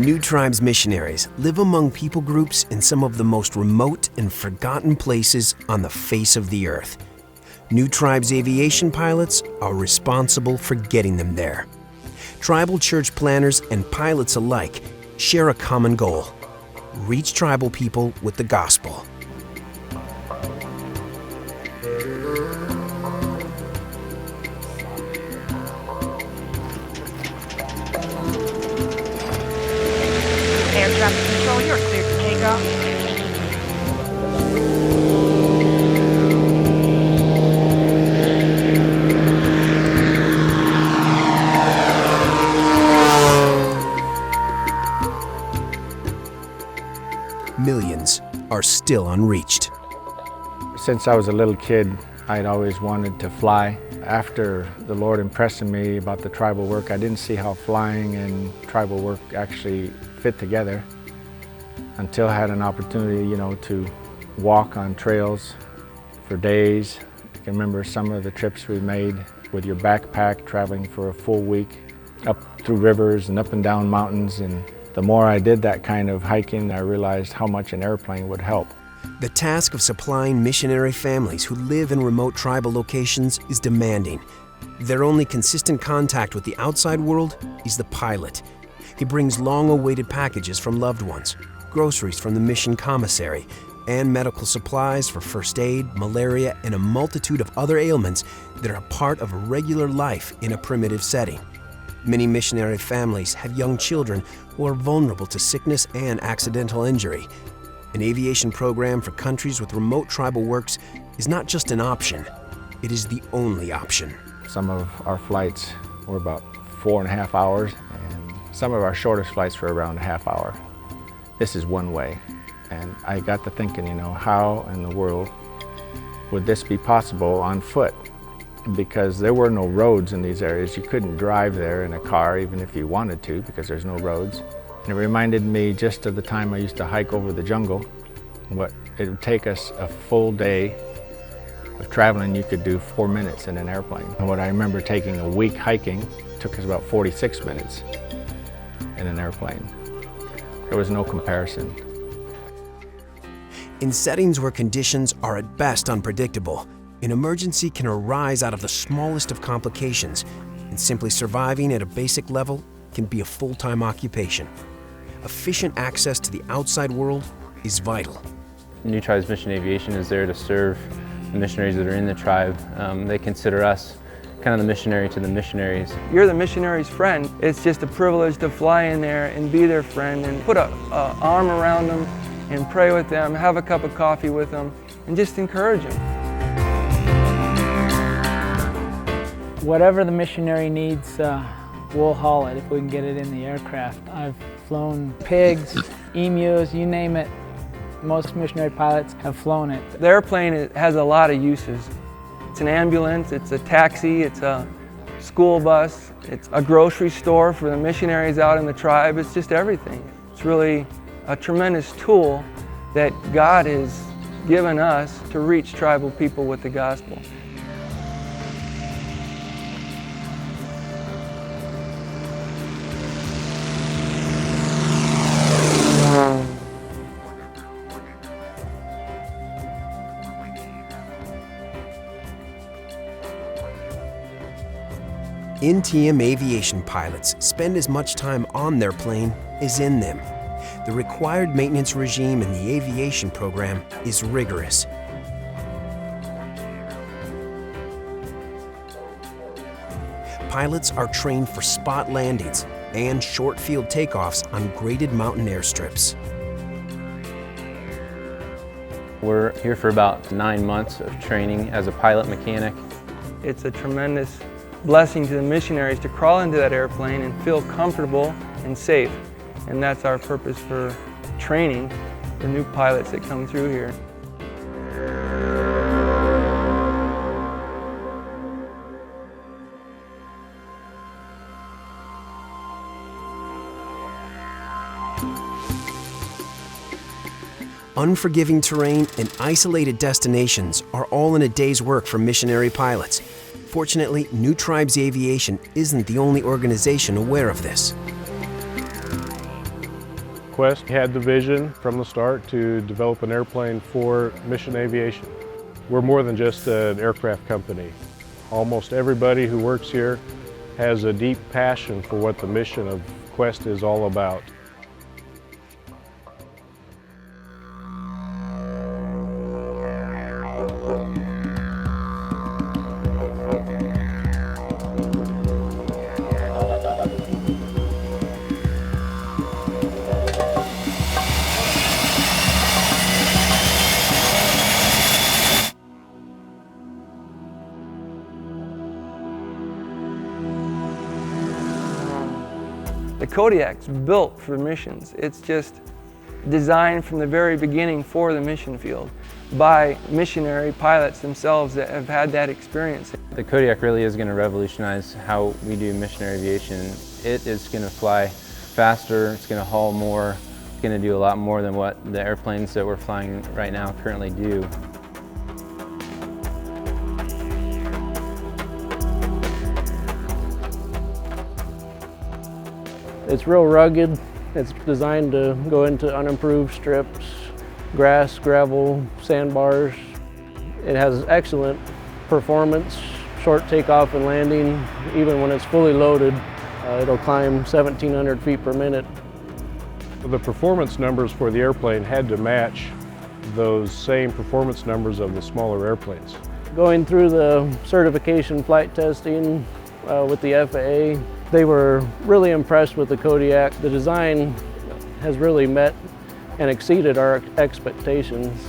New Tribes missionaries live among people groups in some of the most remote and forgotten places on the face of the earth. New Tribes aviation pilots are responsible for getting them there. Tribal church planners and pilots alike share a common goal: reach tribal people with the gospel. Air traffic control, you're cleared for takeoff. Millions are still unreached. Since I was a little kid, I'd always wanted to fly. After the Lord impressed on me about the tribal work, I didn't see how flying and tribal work actually fit together until I had an opportunity, to walk on trails for days. I can remember some of the trips we made with your backpack, traveling for a full week, up through rivers and up and down mountains. And the more I did that kind of hiking, I realized how much an airplane would help. The task of supplying missionary families who live in remote tribal locations is demanding. Their only consistent contact with the outside world is the pilot. He brings long-awaited packages from loved ones, groceries from the mission commissary, and medical supplies for first aid, malaria, and a multitude of other ailments that are a part of a regular life in a primitive setting. Many missionary families have young children who are vulnerable to sickness and accidental injury. An aviation program for countries with remote tribal works is not just an option, it is the only option. Some of our flights were about 4.5 hours, and some of our shortest flights were around a half hour. This is one way. And I got to thinking, how in the world would this be possible on foot? Because there were no roads in these areas. You couldn't drive there in a car even if you wanted to, because there's no roads. And it reminded me just of the time I used to hike over the jungle. What it would take us a full day of traveling, you could do 4 minutes in an airplane. And what I remember taking a week hiking took us about 46 minutes in an airplane. There was no comparison. In settings where conditions are at best unpredictable, an emergency can arise out of the smallest of complications, and simply surviving at a basic level can be a full-time occupation. Efficient access to the outside world is vital. New Tribes Mission Aviation is there to serve the missionaries that are in the tribe. They consider us kind of the missionary to the missionaries. You're the missionary's friend. It's just a privilege to fly in there and be their friend and put an arm around them and pray with them, have a cup of coffee with them, and just encourage them. Whatever the missionary needs, we'll haul it if we can get it in the aircraft. I've flown pigs, emus, you name it. Most missionary pilots have flown it. The airplane has a lot of uses. It's an ambulance, it's a taxi, it's a school bus, it's a grocery store for the missionaries out in the tribe. It's just everything. It's really a tremendous tool that God has given us to reach tribal people with the gospel. NTM aviation pilots spend as much time on their plane as in them. The required maintenance regime in the aviation program is rigorous. Pilots are trained for spot landings and short field takeoffs on graded mountain airstrips. We're here for about 9 months of training as a pilot mechanic. It's a tremendous blessing to the missionaries to crawl into that airplane and feel comfortable and safe. And that's our purpose for training the new pilots that come through here. Unforgiving terrain and isolated destinations are all in a day's work for missionary pilots. Fortunately, New Tribes Aviation isn't the only organization aware of this. Quest had the vision from the start to develop an airplane for mission aviation. We're more than just an aircraft company. Almost everybody who works here has a deep passion for what the mission of Quest is all about. The Kodiak's built for missions. It's just designed from the very beginning for the mission field by missionary pilots themselves that have had that experience. The Kodiak really is going to revolutionize how we do missionary aviation. It is going to fly faster, it's going to haul more, it's going to do a lot more than what the airplanes that we're flying right now currently do. It's real rugged. It's designed to go into unimproved strips, grass, gravel, sandbars. It has excellent performance, short takeoff and landing. Even when it's fully loaded, it'll climb 1,700 feet per minute. The performance numbers for the airplane had to match those same performance numbers of the smaller airplanes. Going through the certification flight testing with the FAA, they were really impressed with the Kodiak. The design has really met and exceeded our expectations.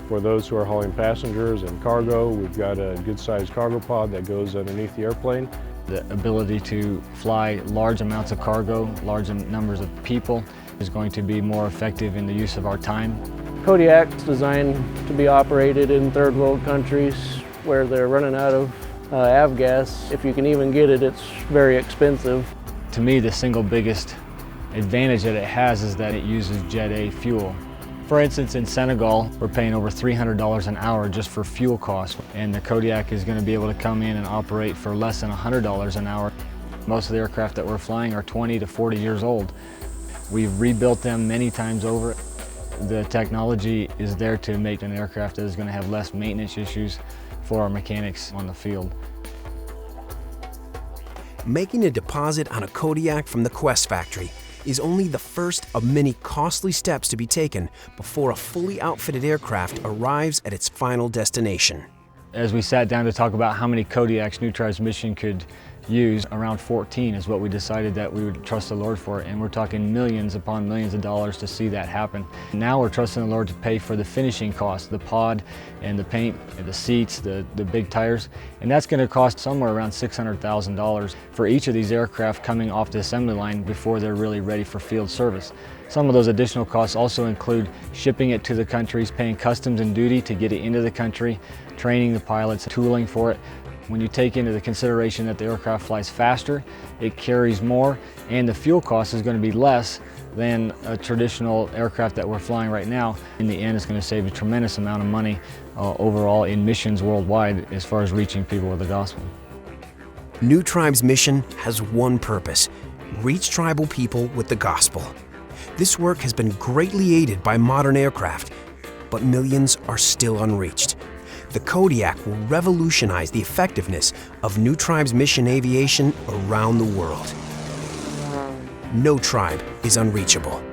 For those who are hauling passengers and cargo, we've got a good-sized cargo pod that goes underneath the airplane. The ability to fly large amounts of cargo, large numbers of people, is going to be more effective in the use of our time. Kodiak's designed to be operated in third world countries where they're running out of avgas. If you can even get it, it's very expensive. To me, the single biggest advantage that it has is that it uses Jet A fuel. For instance, in Senegal, we're paying over $300 an hour just for fuel costs, and the Kodiak is going to be able to come in and operate for less than $100 an hour. Most of the aircraft that we're flying are 20 to 40 years old. We've rebuilt them many times over. The technology is there to make an aircraft that is going to have less maintenance issues for our mechanics on the field. Making a deposit on a Kodiak from the Quest factory is only the first of many costly steps to be taken before a fully outfitted aircraft arrives at its final destination. As we sat down to talk about how many Kodiaks New Tribe's mission could use, around 14 is what we decided that we would trust the Lord for, and we're talking millions upon millions of dollars to see that happen. Now we're trusting the Lord to pay for the finishing costs, the pod and the paint, and the seats, the big tires, and that's going to cost somewhere around $600,000 for each of these aircraft coming off the assembly line before they're really ready for field service. Some of those additional costs also include shipping it to the countries, paying customs and duty to get it into the country, training the pilots, tooling for it. When you take into the consideration that the aircraft flies faster, it carries more, and the fuel cost is going to be less than a traditional aircraft that we're flying right now. In the end, it's going to save a tremendous amount of money overall in missions worldwide as far as reaching people with the gospel. New Tribe's mission has one purpose: reach tribal people with the gospel. This work has been greatly aided by modern aircraft, but millions are still unreached. The Kodiak will revolutionize the effectiveness of New Tribe's mission aviation around the world. No tribe is unreachable.